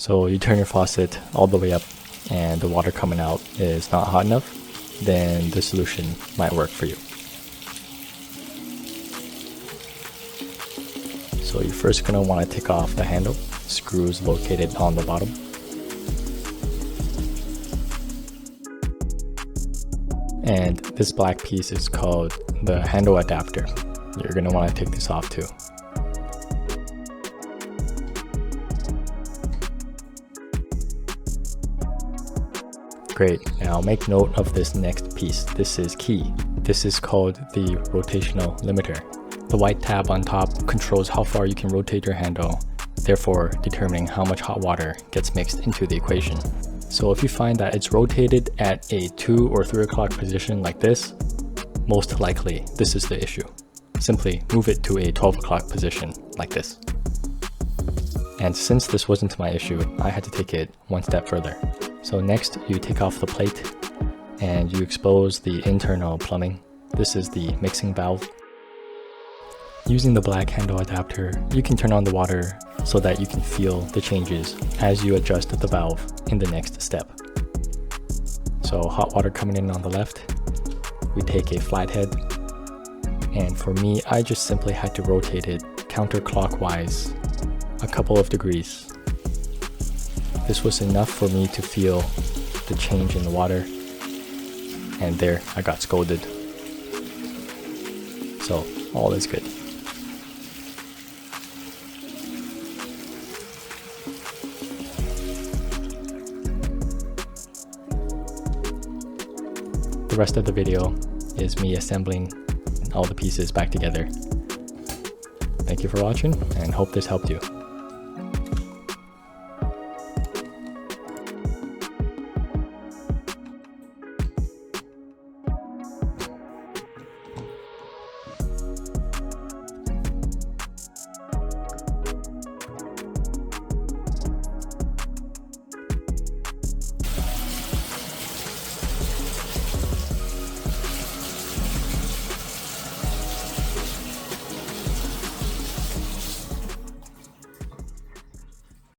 So you turn your faucet all the way up and the water coming out is not hot enough, then the solution might work for you. So you're first going to want to take off the handle, screws located on the bottom. And this black piece is called the handle adapter. You're going to want to take this off too. Great, now make note of this next piece. This is key. This is called the rotational limiter. The white tab on top controls how far you can rotate your handle, therefore determining how much hot water gets mixed into the equation. So if you find that it's rotated at a 2 or 3 o'clock position like this, most likely this is the issue. Simply move it to a 12 o'clock position like this. And since this wasn't my issue, I had to take it one step further. So next you take off the plate and you expose the internal plumbing. This is the mixing valve. Using the black handle adapter, you can turn on the water so that you can feel the changes as you adjust the valve in the next step. So hot water coming in on the left, we take a flathead, and for me, I just simply had to rotate it counterclockwise a couple of degrees. This was enough for me to feel the change in the water, and there I got scolded. So all is good. The rest of the video is me assembling all the pieces back together. Thank you for watching and hope this helped you.